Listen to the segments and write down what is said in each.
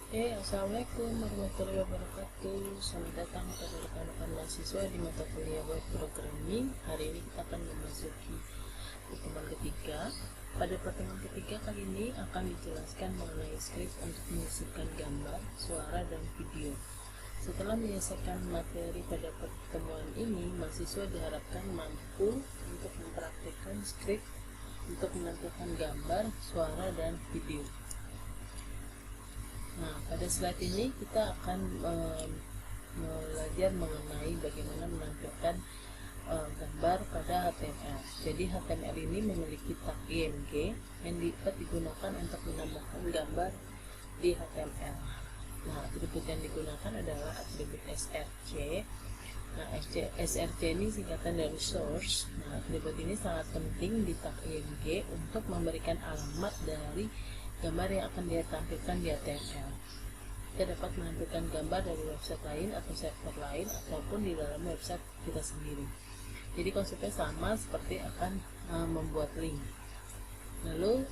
Assalamualaikum warahmatullahi wabarakatuh. Selamat datang kepada rekan-rekan mahasiswa di mata kuliah web programming. Hari ini kita akan memasuki pertemuan ketiga. Pada pertemuan ketiga kali ini akan dijelaskan mengenai skrip untuk menyisipkan gambar, suara, dan video. Setelah menyelesaikan materi pada pertemuan ini, mahasiswa diharapkan mampu untuk mempraktikkan skrip untuk menentukan gambar, suara, dan video. Nah, pada slide ini kita akan belajar mengenai bagaimana menampilkan gambar pada HTML. Jadi HTML ini memiliki tag img yang dapat digunakan untuk menambahkan gambar di HTML. Nah, atribut yang digunakan adalah atribut src. Nah, src ini singkatan dari source. Nah, atribut ini sangat penting di tag img untuk memberikan alamat dari gambar yang akan dia tampilkan di HTML. Kita dapat menampilkan gambar dari website lain atau server lain ataupun di dalam website kita sendiri. Jadi konsepnya sama seperti akan membuat link. Lalu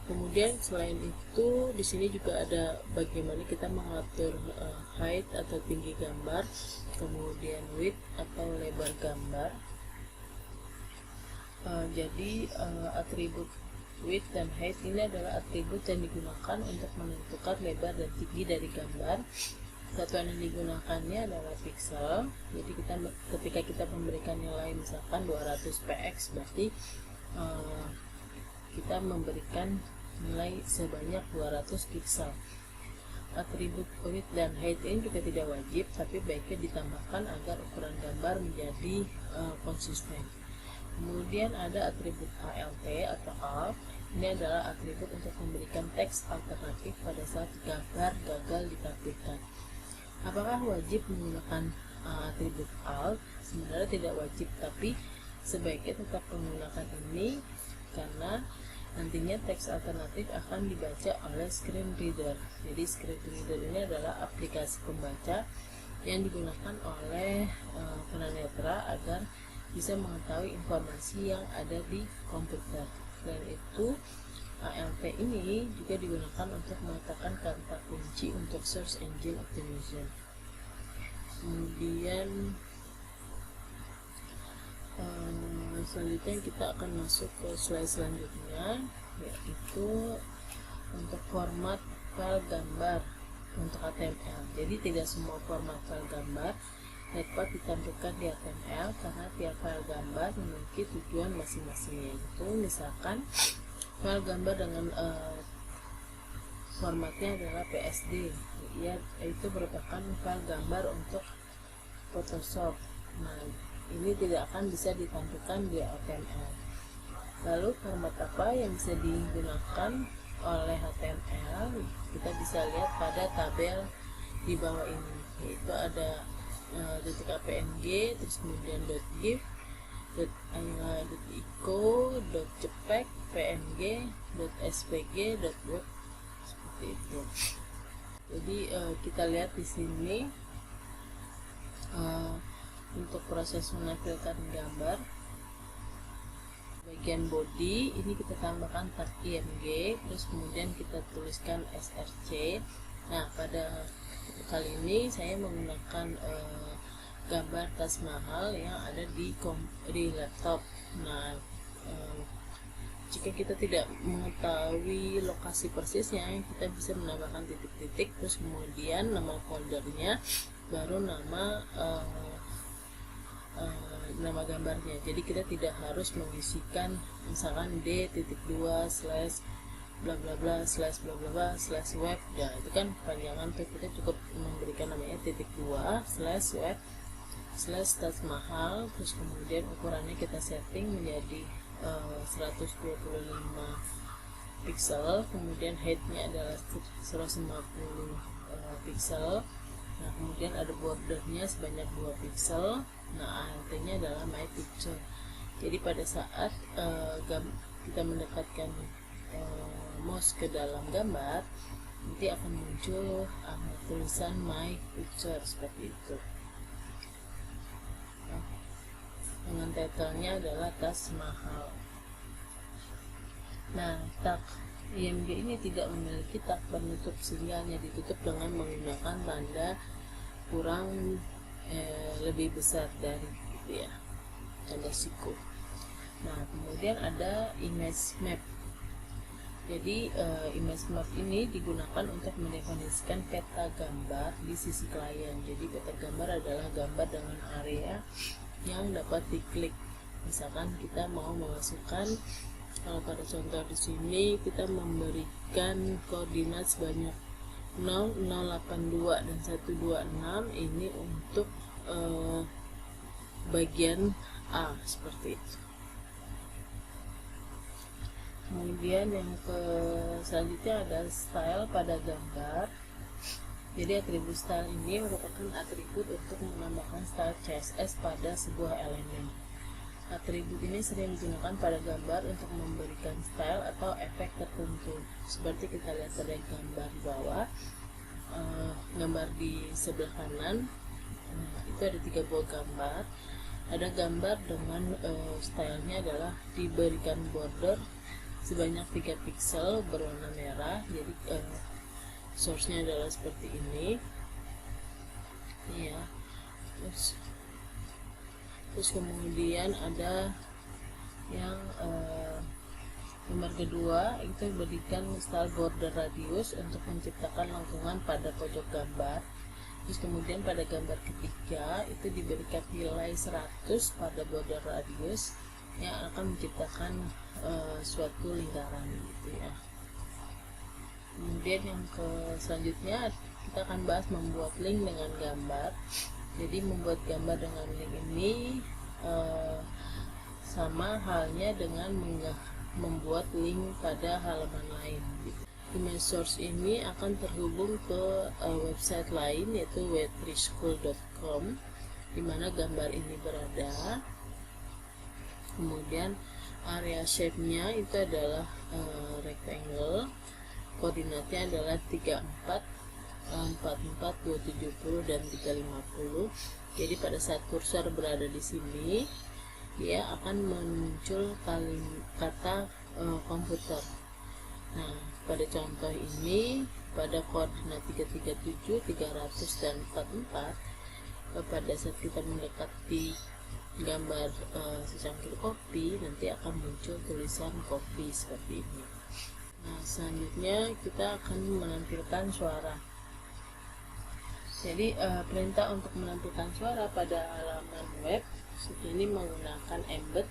kemudian selain itu di sini juga ada bagaimana kita mengatur height atau tinggi gambar, kemudian width atau lebar gambar. Jadi atribut width dan height ini adalah atribut yang digunakan untuk menentukan lebar dan tinggi dari gambar. Satuan yang digunakannya adalah pixel. Jadi ketika kita memberikan nilai misalkan 200 px, berarti kita memberikan nilai sebanyak 200 pixel. Atribut width dan height ini juga tidak wajib, tapi baiknya ditambahkan agar ukuran gambar menjadi konsisten. Kemudian ada atribut alt atau alt. Ini adalah atribut untuk memberikan teks alternatif pada saat gambar gagal ditampilkan. Apakah wajib menggunakan atribut alt? Sebenarnya tidak wajib, tapi sebaiknya tetap menggunakan ini karena nantinya teks alternatif akan dibaca oleh screen reader. Jadi screen reader ini adalah aplikasi pembaca yang digunakan oleh tunanetra agar bisa mengetahui informasi yang ada di komputer. Selain itu, ALT ini juga digunakan untuk meletakkan kata kunci untuk search engine optimization. Kemudian selanjutnya kita akan masuk ke slide selanjutnya, yaitu untuk format file gambar untuk HTML. Jadi tidak semua format file gambar dapat ditampilkan di HTML karena tiap file gambar memiliki tujuan masing-masing, yaitu misalkan file gambar dengan formatnya adalah PSD, yaitu merupakan file gambar untuk Photoshop. Nah, ini tidak akan bisa ditampilkan di HTML. Lalu format apa yang bisa digunakan oleh HTML? Kita bisa lihat pada tabel di bawah ini, yaitu ada .png, terus kemudian .gif, .ico, .jpeg, png, .svg, .web, seperti itu. Jadi kita lihat di sini untuk proses menampilkan gambar, bagian body ini kita tambahkan tag img, terus kemudian kita tuliskan src. Nah, pada kali ini saya menggunakan gambar Taj Mahal yang ada di laptop. Nah, jika kita tidak mengetahui lokasi persisnya, kita bisa menambahkan titik-titik, terus kemudian nama foldernya, baru nama gambarnya. Jadi kita tidak harus mengisikan misalkan d.2/ bla bla bla slash bla bla bla slash web. Ya, itu kan panjangan tuh. Kita cukup memberikan namanya .2 slash web slash Taj Mahal, terus kemudian ukurannya kita setting menjadi 125 pixel, kemudian heightnya adalah 150 pixel. Nah, kemudian ada bordernya sebanyak 2 pixel. Nah, artinya adalah my picture. Jadi pada saat kita mendekatkan mouse ke dalam gambar, nanti akan muncul tulisan my picture seperti itu. Dengan titlenya adalah Taj Mahal. Nah, tag IMG ini tidak memiliki tak penutup sinyalnya ditutup dengan menggunakan tanda kurang lebih besar dari gitu ya, tanda siku. Nah, kemudian ada image map. Jadi image map ini digunakan untuk mendefinisikan peta gambar di sisi klien. Jadi peta gambar adalah gambar dengan area yang dapat diklik. Misalkan kita mau memasukkan, kalau pada contoh di sini kita memberikan koordinat sebanyak 0082 dan 126, ini untuk bagian A seperti itu. Kemudian yang selanjutnya ada style pada gambar. Jadi atribut style ini merupakan atribut untuk menambahkan style CSS pada sebuah elemen. Atribut ini sering digunakan pada gambar untuk memberikan style atau efek tertentu. Seperti kita lihat pada gambar di bawah, gambar di sebelah kanan, itu ada 3 buah gambar. Ada gambar dengan stylenya adalah diberikan border sebanyak 3 pixel berwarna merah. Jadi source-nya adalah seperti ini ya. Terus kemudian ada yang nomor kedua, itu berikan style border radius untuk menciptakan lengkungan pada pojok gambar. Terus kemudian pada gambar ketiga itu diberikan nilai 100 pada border radius yang akan menciptakan suatu lingkaran gitu ya. Kemudian yang selanjutnya kita akan bahas membuat link dengan gambar. Jadi membuat gambar dengan link ini sama halnya dengan membuat link pada halaman lain gitu. Image source ini akan terhubung ke website lain, yaitu web3school.com, di mana gambar ini berada. Kemudian area shape-nya itu adalah rectangle, koordinatnya adalah 34, 44, 270 dan 350. Jadi pada saat kursor berada di sini, dia akan muncul kata komputer. Nah, pada contoh ini pada koordinat 337, 300 dan 44, pada saat kita mendekati gambar secangkir kopi, nanti akan muncul tulisan kopi seperti ini. Nah, selanjutnya kita akan menampilkan suara. Jadi perintah untuk menampilkan suara pada halaman web ini menggunakan embed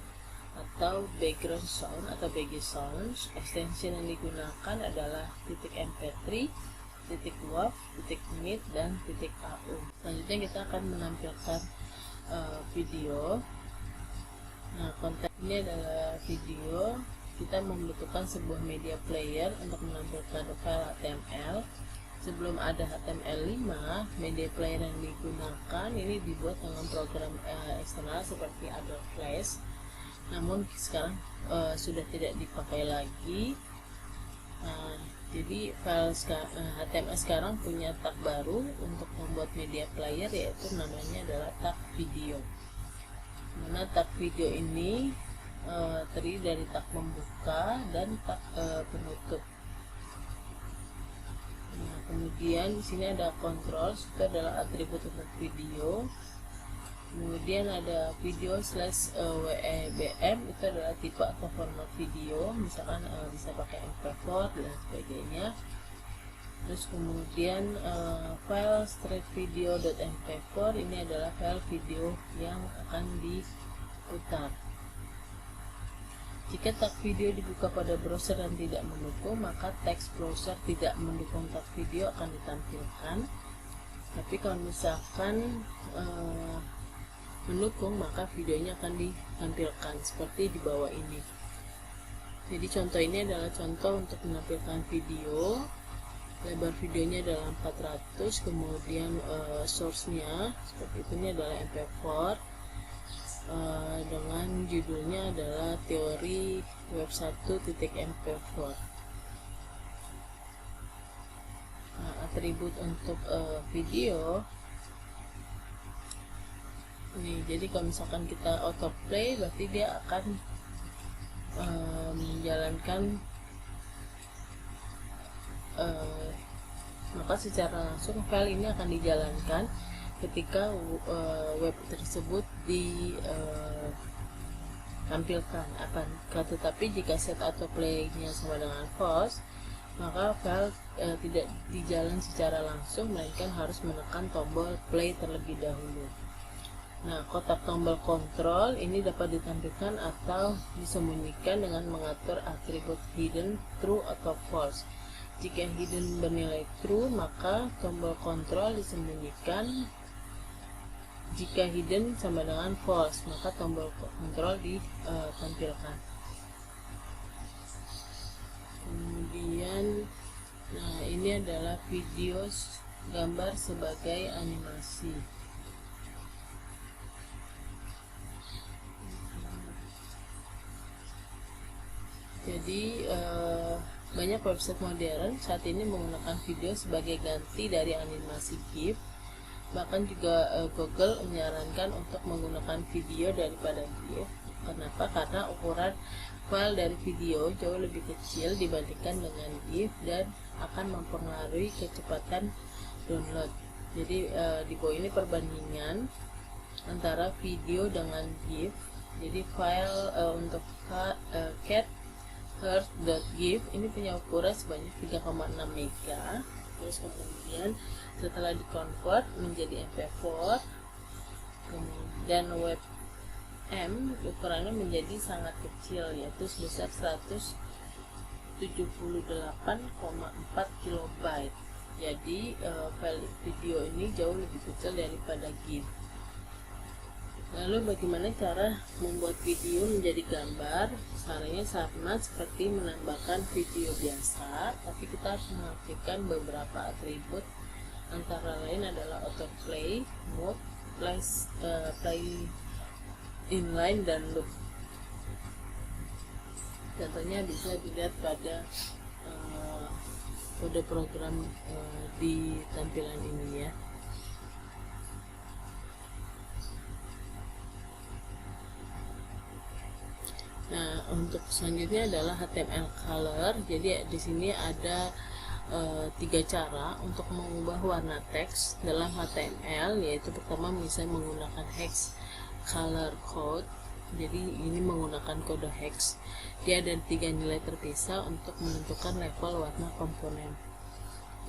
atau background sound atau BG sounds. Extension yang digunakan adalah .mp3, .wav, .init dan .au. Selanjutnya kita akan menampilkan video. Nah, konten ini adalah video. Kita membutuhkan sebuah media player untuk menampilkan file HTML. Sebelum ada HTML5, media player yang digunakan ini dibuat dengan program eksternal seperti Adobe Flash. Namun sekarang sudah tidak dipakai lagi. Jadi file HTML sekarang punya tag baru untuk membuat media player, yaitu namanya adalah tag video. Mana tag video ini terdiri dari tag pembuka dan tag penutup. Nah, kemudian di sini ada controls, itu adalah atribut untuk video. Kemudian ada video slash WEBM, itu adalah tipe atau format video, misalkan bisa pakai MP4 dan sebagainya. Terus kemudian file streetvideo.mp4, ini adalah file video yang akan diputar. Jika tag video dibuka pada browser dan tidak mendukung, maka teks browser tidak mendukung tag video akan ditampilkan. Tapi kalau misalkan mendukung, maka videonya akan ditampilkan seperti di bawah ini. Jadi contoh ini adalah contoh untuk menampilkan video. Lebar videonya adalah 400, kemudian source-nya seperti itu, ini adalah MP4. Dengan judulnya adalah teori web 1.mp4. Nah, atribut untuk video ini, jadi kalau misalkan kita autoplay, berarti dia akan menjalankan maka secara langsung file ini akan dijalankan ketika web tersebut ditampilkan. Tetapi jika set atau play-nya sama dengan false, maka file tidak dijalan secara langsung, melainkan harus menekan tombol play terlebih dahulu. Nah, kotak tombol kontrol ini dapat ditampilkan atau disembunyikan dengan mengatur atribut hidden, true, atau false. Jika hidden bernilai true, maka tombol kontrol disembunyikan. Jika hidden sama dengan false, maka tombol kontrol ditampilkan. Kemudian, nah ini adalah video gambar sebagai animasi. Jadi banyak website modern saat ini menggunakan video sebagai ganti dari animasi GIF. Bahkan juga Google menyarankan untuk menggunakan video daripada GIF. Kenapa? Karena ukuran file dari video jauh lebih kecil dibandingkan dengan GIF dan akan mempengaruhi kecepatan download. Jadi di bawah ini perbandingan antara video dengan GIF. Jadi file untuk cat.gif ini punya ukuran sebanyak 3,6 mega. Terus kemudian setelah dikonvert menjadi MP4 dan WebM ukurannya menjadi sangat kecil, yaitu sebesar 178,4 KB. Jadi file video ini jauh lebih kecil daripada GIF. Lalu bagaimana cara membuat video menjadi gambar? Caranya sama seperti menambahkan video biasa, tapi kita harus mengaktifkan beberapa atribut, antara lain adalah autoplay, mode, play inline, dan loop. Contohnya bisa dilihat pada kode program di tampilan ini ya. Nah, untuk selanjutnya adalah HTML color. Jadi di sini ada 3 cara untuk mengubah warna teks dalam HTML, yaitu pertama bisa menggunakan hex color code. Jadi ini menggunakan kode hex. Dia ada 3 nilai terpisah untuk menentukan level warna komponen.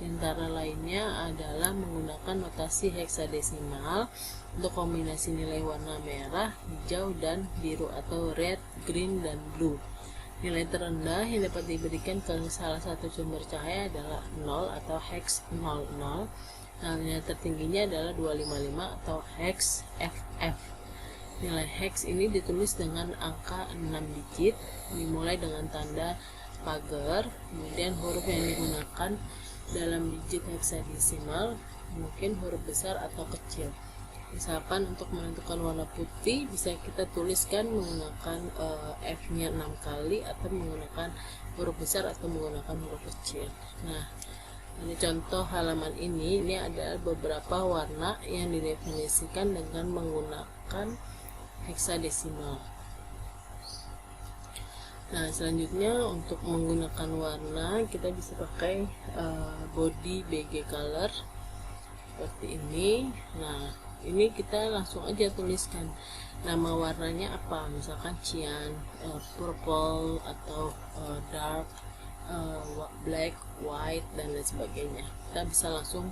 Antara lainnya adalah menggunakan notasi heksadesimal untuk kombinasi nilai warna merah, hijau, dan biru atau red, green, dan blue. Nilai terendah yang dapat diberikan ke salah satu sumber cahaya adalah 0 atau hex 00. Nah, nilai tertingginya adalah 255 atau hex FF. Nilai hex ini ditulis dengan angka 6 digit, dimulai dengan tanda pagar, kemudian huruf yang digunakan dalam digit heksadesimal mungkin huruf besar atau kecil. Misalkan untuk menentukan warna putih bisa kita tuliskan menggunakan F-nya 6 kali, atau menggunakan huruf besar atau menggunakan huruf kecil. Nah, ini contoh halaman ini adalah beberapa warna yang didefinisikan dengan menggunakan heksadesimal. Nah, selanjutnya untuk menggunakan warna kita bisa pakai body BG color seperti ini. Nah, ini kita langsung aja tuliskan nama warnanya apa, misalkan cyan, purple, atau dark, black, white, dan lain sebagainya. Kita bisa langsung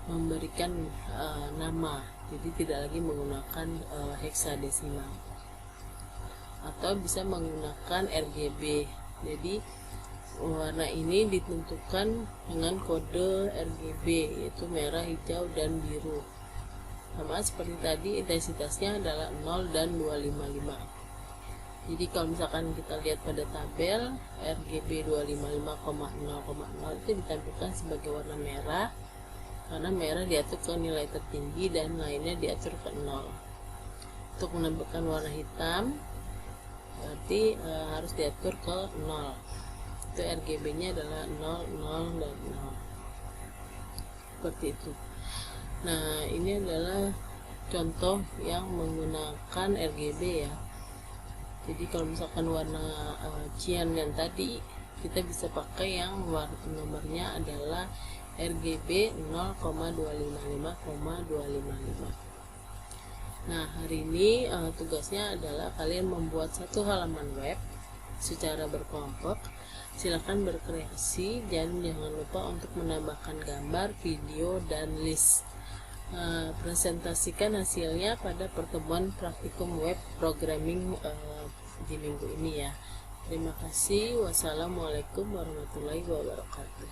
memberikan nama, jadi tidak lagi menggunakan heksadesimal, atau bisa menggunakan RGB. Jadi warna ini ditentukan dengan kode RGB, yaitu merah, hijau, dan biru. Sama seperti tadi, intensitasnya adalah 0 dan 255. Jadi kalau misalkan kita lihat pada tabel, RGB 255,0,0 itu ditampilkan sebagai warna merah, karena merah diatur ke nilai tertinggi dan lainnya diatur ke 0. Untuk menambahkan warna hitam berarti harus diatur ke 0. Itu RGB nya adalah 0, 0, dan 0, seperti itu. Nah, ini adalah contoh yang menggunakan RGB ya. Jadi kalau misalkan warna cyan yang tadi kita bisa pakai yang nomornya adalah RGB 0,255,255. Nah, hari ini tugasnya adalah kalian membuat satu halaman web secara berkelompok. Silakan berkreasi dan jangan lupa untuk menambahkan gambar, video, dan list. Presentasikan hasilnya pada pertemuan praktikum web programming di minggu ini ya. Terima kasih. Wassalamualaikum warahmatullahi wabarakatuh.